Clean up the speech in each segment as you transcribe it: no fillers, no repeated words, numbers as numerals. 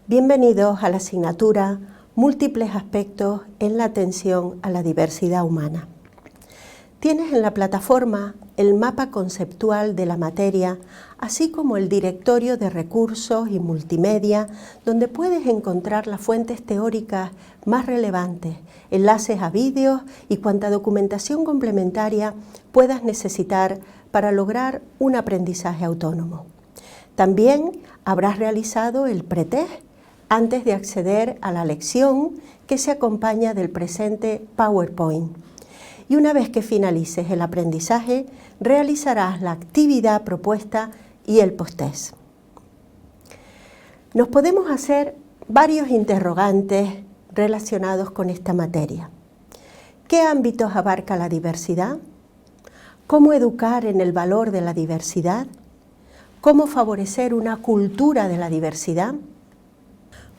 Bienvenidos a la asignatura Múltiples aspectos en la atención a la diversidad humana. Tienes en la plataforma el mapa conceptual de la materia, así como el directorio de recursos y multimedia, donde puedes encontrar las fuentes teóricas más relevantes, enlaces a vídeos y cuanta documentación complementaria puedas necesitar para lograr un aprendizaje autónomo. También habrás realizado el pretest antes de acceder a la lección que se acompaña del presente PowerPoint. Y una vez que finalices el aprendizaje, realizarás la actividad propuesta y el post-test. Nos podemos hacer varios interrogantes relacionados con esta materia. ¿Qué ámbitos abarca la diversidad? ¿Cómo educar en el valor de la diversidad? ¿Cómo favorecer una cultura de la diversidad?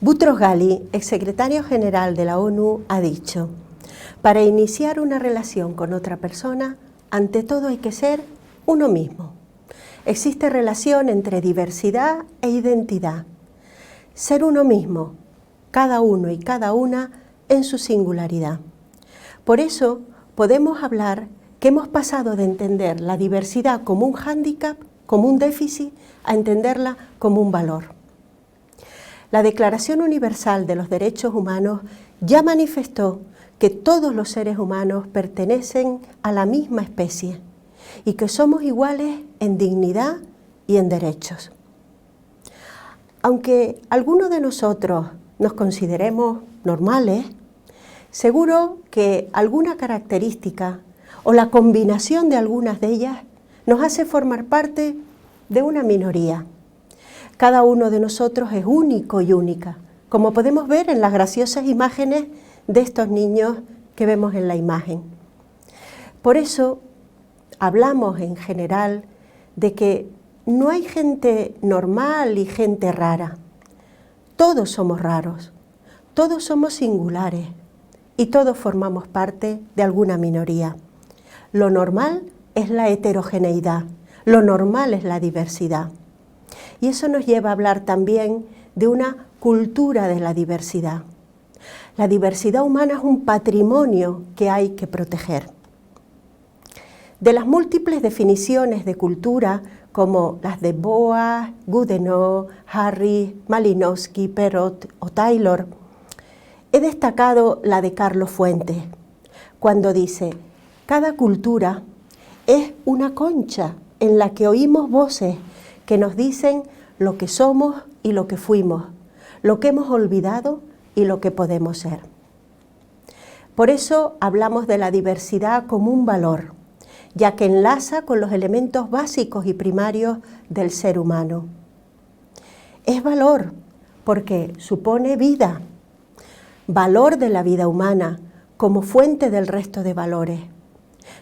Boutros Ghali, exsecretario general de la ONU, ha dicho: para iniciar una relación con otra persona, ante todo hay que ser uno mismo. Existe relación entre diversidad e identidad. Ser uno mismo, cada uno y cada una en su singularidad. Por eso podemos hablar que hemos pasado de entender la diversidad como un hándicap, como un déficit, a entenderla como un valor. La Declaración Universal de los Derechos Humanos ya manifestó que todos los seres humanos pertenecen a la misma especie y que somos iguales en dignidad y en derechos. Aunque algunos de nosotros nos consideremos normales, seguro que alguna característica o la combinación de algunas de ellas nos hace formar parte de una minoría. Cada uno de nosotros es único y única, como podemos ver en las graciosas imágenes de estos niños que vemos en la imagen. Por eso hablamos en general de que no hay gente normal y gente rara. Todos somos raros, todos somos singulares y todos formamos parte de alguna minoría. Lo normal es la heterogeneidad, lo normal es la diversidad. Y eso nos lleva a hablar también de una cultura de la diversidad. La diversidad humana es un patrimonio que hay que proteger. De las múltiples definiciones de cultura, como las de Boas, Goodenough, Harris, Malinowski, Perot o Taylor, he destacado la de Carlos Fuentes, cuando dice: cada cultura es una concha en la que oímos voces que nos dicen lo que somos y lo que fuimos, lo que hemos olvidado y lo que podemos ser. Por eso hablamos de la diversidad como un valor, ya que enlaza con los elementos básicos y primarios del ser humano. Es valor porque supone vida, valor de la vida humana como fuente del resto de valores.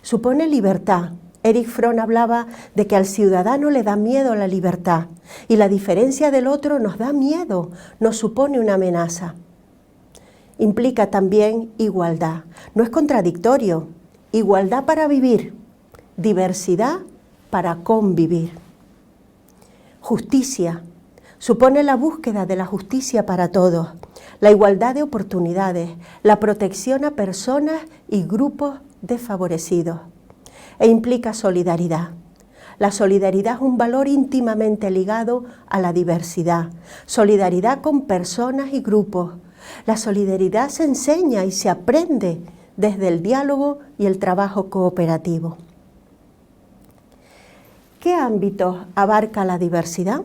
Supone libertad. Erich Fromm hablaba de que al ciudadano le da miedo la libertad y la diferencia del otro nos da miedo, nos supone una amenaza. Implica también igualdad, no es contradictorio, igualdad para vivir, diversidad para convivir. Justicia, supone la búsqueda de la justicia para todos, la igualdad de oportunidades, la protección a personas y grupos desfavorecidos. E implica solidaridad. La solidaridad es un valor íntimamente ligado a la diversidad, solidaridad con personas y grupos. La solidaridad se enseña y se aprende desde el diálogo y el trabajo cooperativo. ¿Qué ámbitos abarca la diversidad?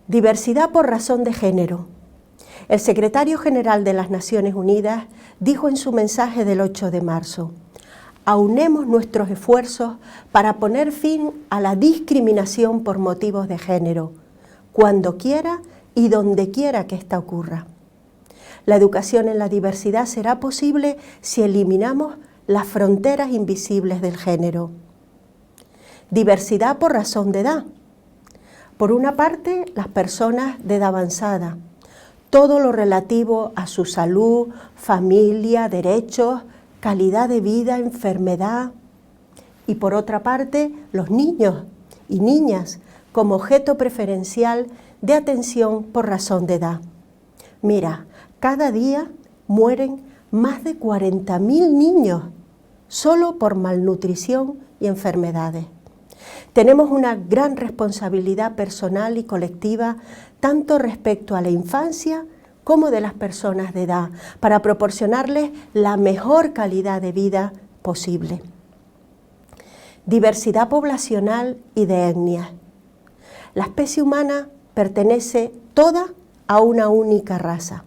Diversidad por razón de género. El secretario general de las Naciones Unidas dijo en su mensaje del 8 de marzo: aunemos nuestros esfuerzos para poner fin a la discriminación por motivos de género, cuando quiera y donde quiera que ésta ocurra. La educación en la diversidad será posible si eliminamos las fronteras invisibles del género. Diversidad por razón de edad. Por una parte, las personas de edad avanzada, todo lo relativo a su salud, familia, derechos, calidad de vida, enfermedad. Y por otra parte, los niños y niñas como objeto preferencial de atención por razón de edad. Mira, cada día mueren más de 40.000 niños solo por malnutrición y enfermedades. Tenemos una gran responsabilidad personal y colectiva tanto respecto a la infancia como de las personas de edad para proporcionarles la mejor calidad de vida posible. Diversidad poblacional y de etnias. La especie humana pertenece toda a una única raza.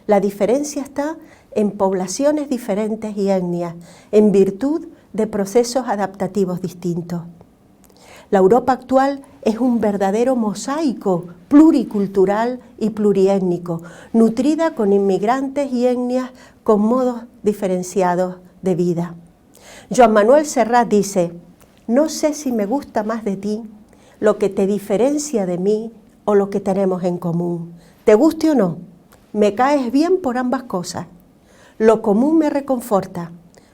La diferencia está en poblaciones diferentes y etnias, en virtud de procesos adaptativos distintos. La Europa actual es un verdadero mosaico pluricultural y pluriétnico, nutrida con inmigrantes y etnias con modos diferenciados de vida. Joan Manuel Serrat dice: no sé si me gusta más de ti lo que te diferencia de mí o lo que tenemos en común. Te guste o no, me caes bien por ambas cosas. Lo común me reconforta,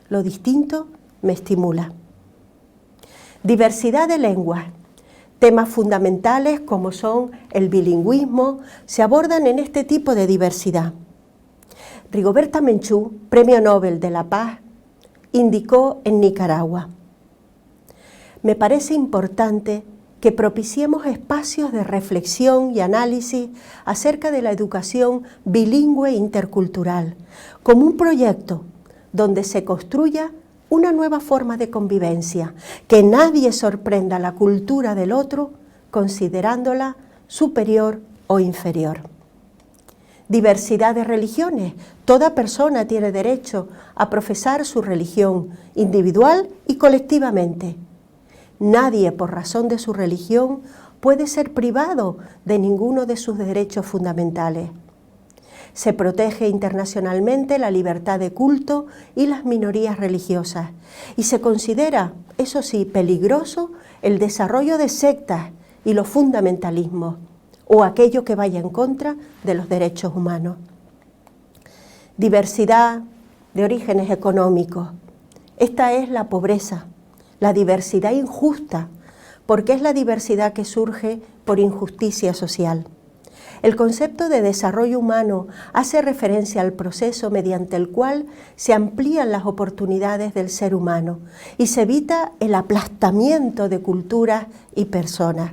lo distinto me estimula. Diversidad de lenguas. Temas fundamentales como son el bilingüismo se abordan en este tipo de diversidad. Rigoberta Menchú, Premio Nobel de la Paz, indicó en Nicaragua: me parece importante que propiciemos espacios de reflexión y análisis acerca de la educación bilingüe intercultural, como un proyecto donde se construya una nueva forma de convivencia, que nadie sorprenda la cultura del otro considerándola superior o inferior. Diversidad de religiones. Toda persona tiene derecho a profesar su religión, individual y colectivamente. Nadie, por razón de su religión, puede ser privado de ninguno de sus derechos fundamentales. Se protege internacionalmente la libertad de culto y las minorías religiosas, y se considera, eso sí, peligroso el desarrollo de sectas y los fundamentalismos, o aquello que vaya en contra de los derechos humanos. Diversidad de orígenes económicos. Esta es la pobreza, la diversidad injusta, porque es la diversidad que surge por injusticia social. El concepto de desarrollo humano hace referencia al proceso mediante el cual se amplían las oportunidades del ser humano y se evita el aplastamiento de culturas y personas.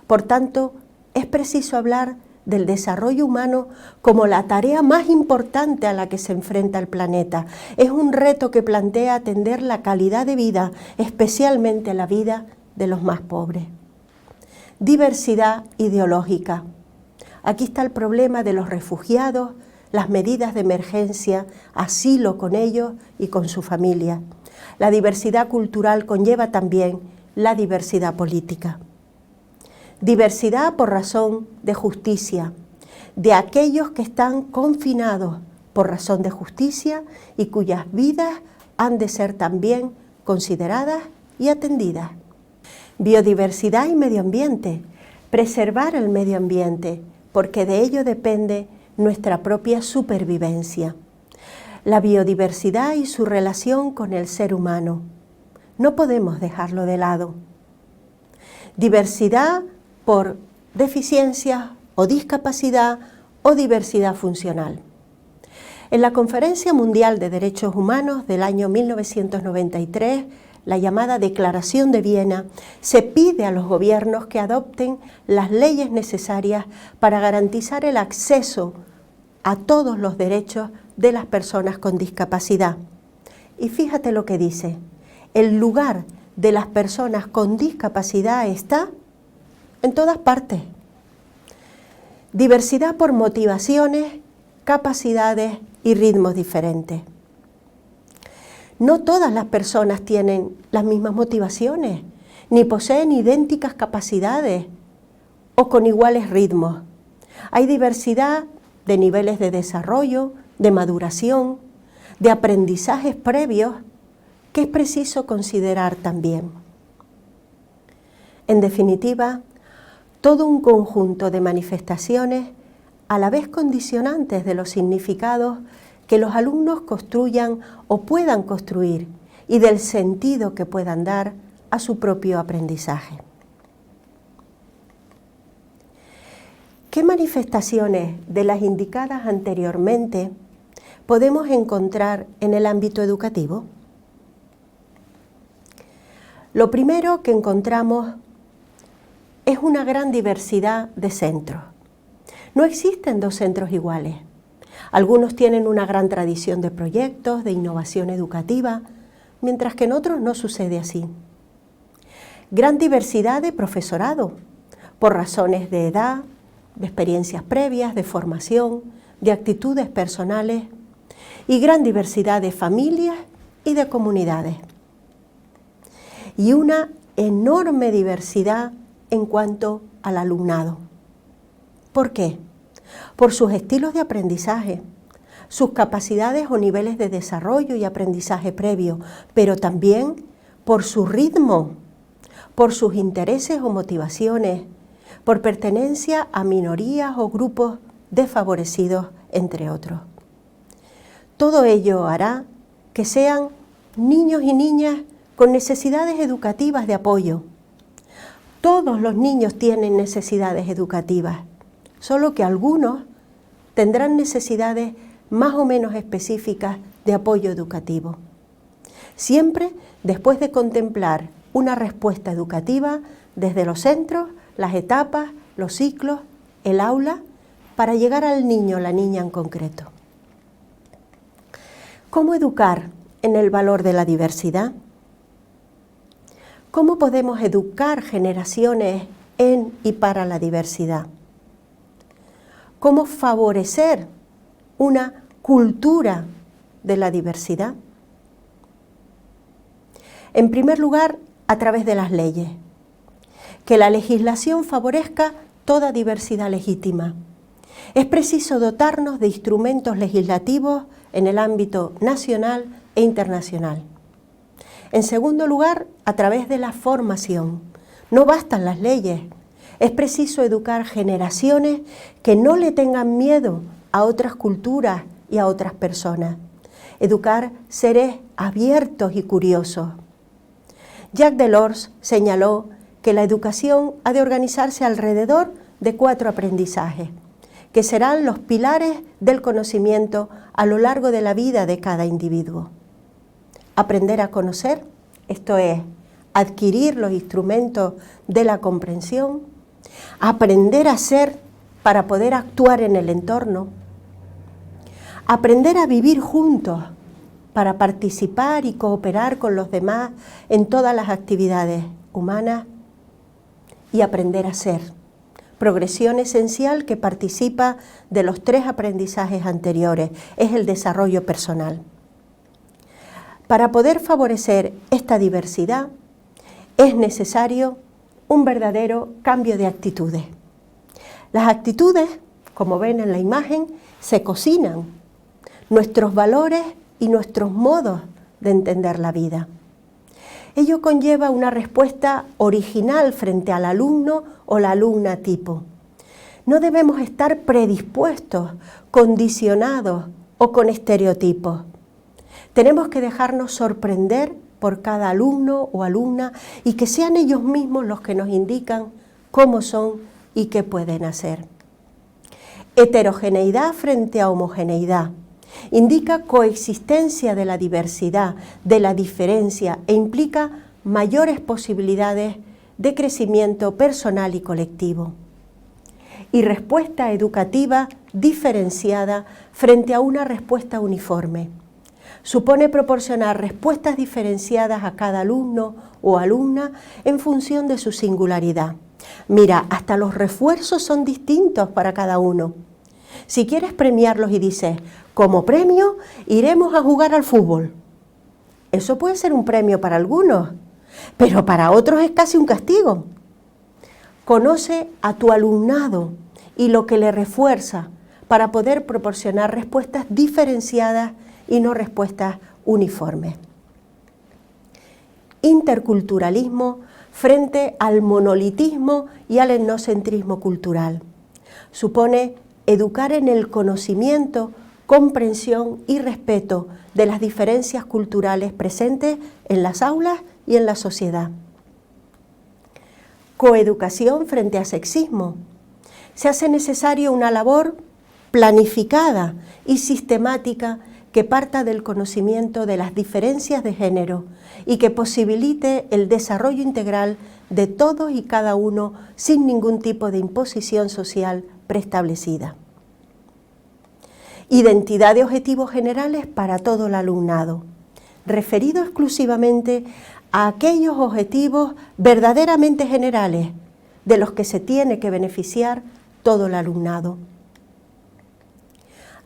Por tanto, es preciso hablar del desarrollo humano como la tarea más importante a la que se enfrenta el planeta. Es un reto que plantea atender la calidad de vida, especialmente la vida de los más pobres. Diversidad ideológica. Aquí está el problema de los refugiados, las medidas de emergencia, asilo con ellos y con su familia. La diversidad cultural conlleva también la diversidad política. Diversidad por razón de justicia, de aquellos que están confinados por razón de justicia y cuyas vidas han de ser también consideradas y atendidas. Biodiversidad y medio ambiente, preservar el medio ambiente, porque de ello depende nuestra propia supervivencia. La biodiversidad y su relación con el ser humano. No podemos dejarlo de lado. Diversidad por deficiencias o discapacidad o diversidad funcional. En la Conferencia Mundial de Derechos Humanos del año 1993, la llamada Declaración de Viena, se pide a los gobiernos que adopten las leyes necesarias para garantizar el acceso a todos los derechos de las personas con discapacidad. Y fíjate lo que dice: el lugar de las personas con discapacidad está en todas partes. Diversidad por motivaciones, capacidades y ritmos diferentes. No todas las personas tienen las mismas motivaciones, ni poseen idénticas capacidades o con iguales ritmos. Hay diversidad de niveles de desarrollo, de maduración, de aprendizajes previos que es preciso considerar también. En definitiva, todo un conjunto de manifestaciones a la vez condicionantes de los significados que los alumnos construyan o puedan construir y del sentido que puedan dar a su propio aprendizaje. ¿Qué manifestaciones de las indicadas anteriormente podemos encontrar en el ámbito educativo? Lo primero que encontramos es una gran diversidad de centros. No existen dos centros iguales. Algunos tienen una gran tradición de proyectos, de innovación educativa, mientras que en otros no sucede así. Gran diversidad de profesorado, por razones de edad, de experiencias previas, de formación, de actitudes personales, y gran diversidad de familias y de comunidades. Y una enorme diversidad en cuanto al alumnado. ¿Por qué? Por sus estilos de aprendizaje, sus capacidades o niveles de desarrollo y aprendizaje previo, pero también por su ritmo, por sus intereses o motivaciones, por pertenencia a minorías o grupos desfavorecidos, entre otros. Todo ello hará que sean niños y niñas con necesidades educativas de apoyo. Todos los niños tienen necesidades educativas, solo que algunos tendrán necesidades más o menos específicas de apoyo educativo. Siempre después de contemplar una respuesta educativa desde los centros, las etapas, los ciclos, el aula, para llegar al niño o la niña en concreto. ¿Cómo educar en el valor de la diversidad? ¿Cómo podemos educar generaciones en y para la diversidad? ¿Cómo favorecer una cultura de la diversidad? En primer lugar, a través de las leyes. Que la legislación favorezca toda diversidad legítima. Es preciso dotarnos de instrumentos legislativos en el ámbito nacional e internacional. En segundo lugar, a través de la formación. No bastan las leyes. Es preciso educar generaciones que no le tengan miedo a otras culturas y a otras personas. Educar seres abiertos y curiosos. Jacques Delors señaló que la educación ha de organizarse alrededor de 4 aprendizajes, que serán los pilares del conocimiento a lo largo de la vida de cada individuo. Aprender a conocer, esto es, adquirir los instrumentos de la comprensión, aprender a ser para poder actuar en el entorno, aprender a vivir juntos para participar y cooperar con los demás en todas las actividades humanas y aprender a ser, progresión esencial que participa de los 3 aprendizajes anteriores, es el desarrollo personal. Para poder favorecer esta diversidad es necesario un verdadero cambio de actitudes. Las actitudes, como ven en la imagen, se cocinan. Nuestros valores y nuestros modos de entender la vida. Ello conlleva una respuesta original frente al alumno o la alumna tipo. No debemos estar predispuestos, condicionados o con estereotipos. Tenemos que dejarnos sorprender por cada alumno o alumna y que sean ellos mismos los que nos indican cómo son y qué pueden hacer. Heterogeneidad frente a homogeneidad. Indica coexistencia de la diversidad, de la diferencia e implica mayores posibilidades de crecimiento personal y colectivo. Y respuesta educativa diferenciada frente a una respuesta uniforme. Supone proporcionar respuestas diferenciadas a cada alumno o alumna en función de su singularidad. Mira, hasta los refuerzos son distintos para cada uno. Si quieres premiarlos y dices, como premio iremos a jugar al fútbol. Eso puede ser un premio para algunos, pero para otros es casi un castigo. Conoce a tu alumnado y lo que le refuerza para poder proporcionar respuestas diferenciadas y no respuestas uniformes. Interculturalismo frente al monolitismo y al etnocentrismo cultural. Supone educar en el conocimiento, comprensión y respeto de las diferencias culturales presentes en las aulas y en la sociedad. Coeducación frente a sexismo. Se hace necesario una labor planificada y sistemática que parta del conocimiento de las diferencias de género y que posibilite el desarrollo integral de todos y cada uno sin ningún tipo de imposición social preestablecida. Identidad de objetivos generales para todo el alumnado, referido exclusivamente a aquellos objetivos verdaderamente generales de los que se tiene que beneficiar todo el alumnado.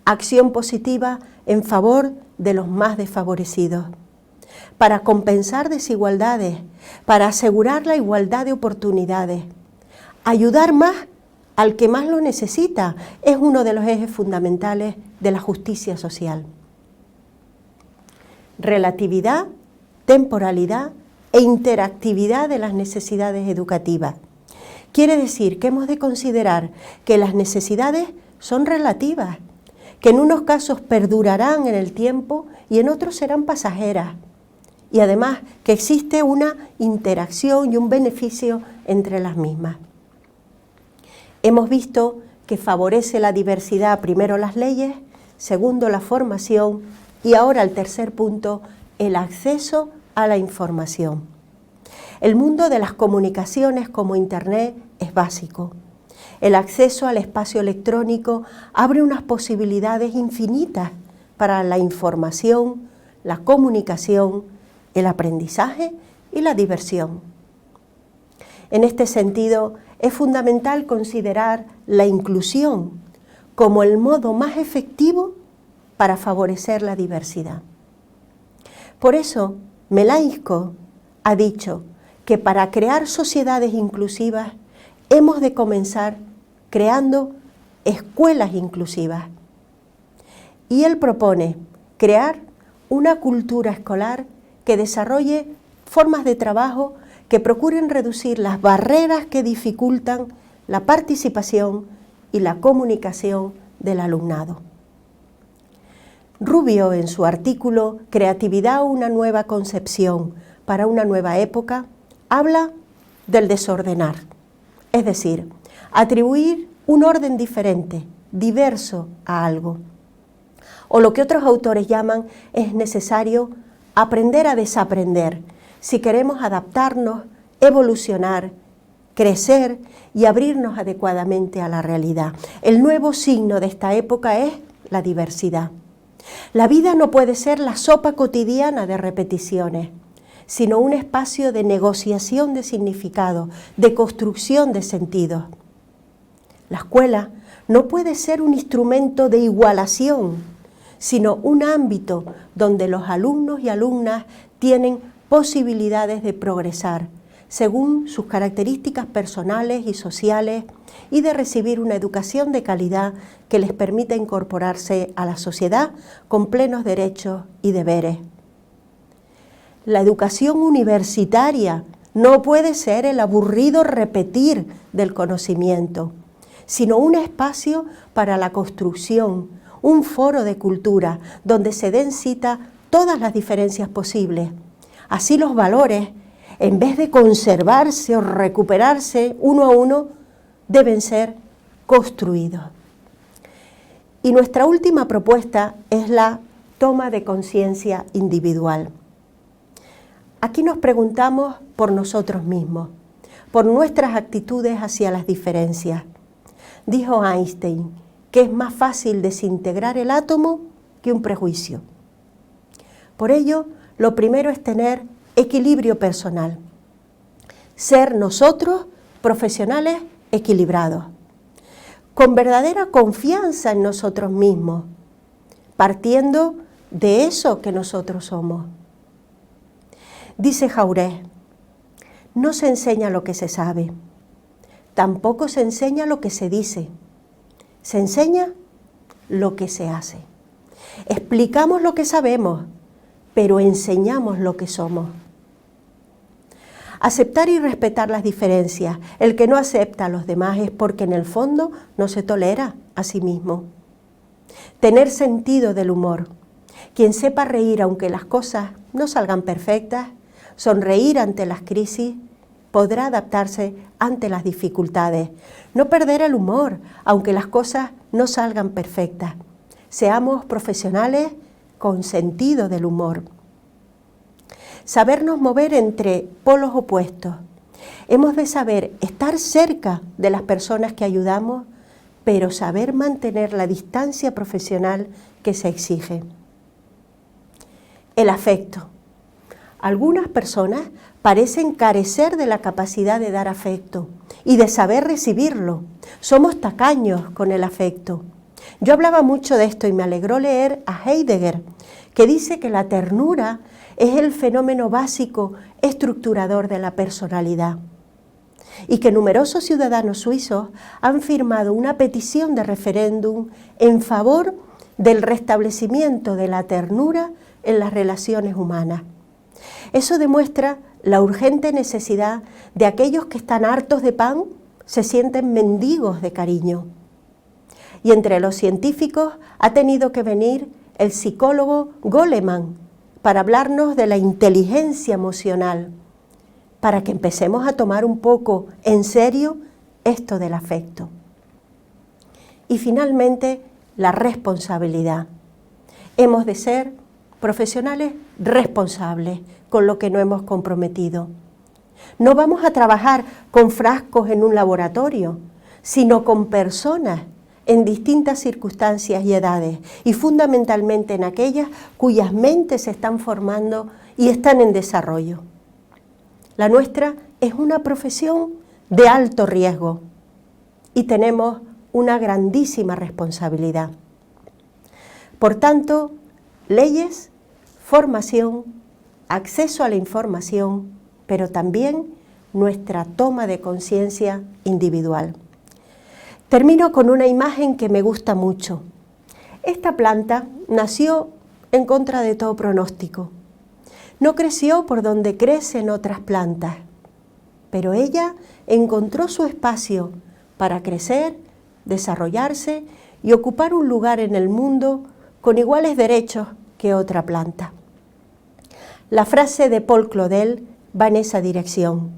Acción positiva en favor de los más desfavorecidos, para compensar desigualdades, para asegurar la igualdad de oportunidades. Ayudar más al que más lo necesita es uno de los ejes fundamentales de la justicia social. Relatividad, temporalidad e interactividad de las necesidades educativas. Quiere decir que hemos de considerar que las necesidades son relativas, que en unos casos perdurarán en el tiempo y en otros serán pasajeras. Y además que existe una interacción y un beneficio entre las mismas. Hemos visto que favorece la diversidad, primero las leyes, segundo la formación y ahora el tercer punto, el acceso a la información. El mundo de las comunicaciones como Internet es básico. El acceso al espacio electrónico abre unas posibilidades infinitas para la información, la comunicación, el aprendizaje y la diversión. En este sentido, es fundamental considerar la inclusión como el modo más efectivo para favorecer la diversidad. Por eso, Melaísco ha dicho que para crear sociedades inclusivas hemos de comenzar creando escuelas inclusivas. Y él propone crear una cultura escolar que desarrolle formas de trabajo que procuren reducir las barreras que dificultan la participación y la comunicación del alumnado. Rubio, en su artículo Creatividad, una nueva concepción para una nueva época, habla del desordenar, es decir, atribuir un orden diferente, diverso a algo. O lo que otros autores llaman, es necesario aprender a desaprender si queremos adaptarnos, evolucionar, crecer y abrirnos adecuadamente a la realidad. El nuevo signo de esta época es la diversidad. La vida no puede ser la sopa cotidiana de repeticiones, sino un espacio de negociación de significado, de construcción de sentidos. La escuela no puede ser un instrumento de igualación, sino un ámbito donde los alumnos y alumnas tienen posibilidades de progresar según sus características personales y sociales y de recibir una educación de calidad que les permita incorporarse a la sociedad con plenos derechos y deberes. La educación universitaria no puede ser el aburrido repetir del conocimiento, sino un espacio para la construcción, un foro de cultura donde se den cita todas las diferencias posibles. Así los valores, en vez de conservarse o recuperarse uno a uno, deben ser construidos. Y nuestra última propuesta es la toma de conciencia individual. Aquí nos preguntamos por nosotros mismos, por nuestras actitudes hacia las diferencias. Dijo Einstein que es más fácil desintegrar el átomo que un prejuicio. Por ello, lo primero es tener equilibrio personal, ser nosotros profesionales equilibrados, con verdadera confianza en nosotros mismos, partiendo de eso que nosotros somos. Dice Jaurés, no se enseña lo que se sabe, tampoco se enseña lo que se dice, se enseña lo que se hace. Explicamos lo que sabemos, pero enseñamos lo que somos. Aceptar y respetar las diferencias. El que no acepta a los demás es porque en el fondo no se tolera a sí mismo. Tener sentido del humor. Quien sepa reír aunque las cosas no salgan perfectas, sonreír ante las crisis podrá adaptarse ante las dificultades. No perder el humor, aunque las cosas no salgan perfectas. Seamos profesionales con sentido del humor. Sabernos mover entre polos opuestos. Hemos de saber estar cerca de las personas que ayudamos, pero saber mantener la distancia profesional que se exige. El afecto. Algunas personas parecen carecer de la capacidad de dar afecto y de saber recibirlo. Somos tacaños con el afecto. Yo hablaba mucho de esto y me alegró leer a Heidegger, que dice que la ternura es el fenómeno básico estructurador de la personalidad y que numerosos ciudadanos suizos han firmado una petición de referéndum en favor del restablecimiento de la ternura en las relaciones humanas. Eso demuestra la urgente necesidad de aquellos que están hartos de pan, se sienten mendigos de cariño. Y entre los científicos ha tenido que venir el psicólogo Goleman para hablarnos de la inteligencia emocional, para que empecemos a tomar un poco en serio esto del afecto. Y finalmente, la responsabilidad. Hemos de ser profesionales responsables con lo que no hemos comprometido. No vamos a trabajar con frascos en un laboratorio, sino con personas en distintas circunstancias y edades, y fundamentalmente en aquellas cuyas mentes se están formando y están en desarrollo. La nuestra es una profesión de alto riesgo y tenemos una grandísima responsabilidad. Por tanto, leyes, formación, acceso a la información, pero también nuestra toma de conciencia individual. Termino con una imagen que me gusta mucho. Esta planta nació en contra de todo pronóstico. No creció por donde crecen otras plantas, pero ella encontró su espacio para crecer, desarrollarse y ocupar un lugar en el mundo con iguales derechos que otra planta. La frase de Paul Claudel va en esa dirección.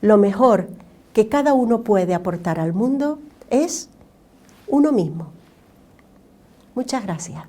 Lo mejor que cada uno puede aportar al mundo es uno mismo. Muchas gracias.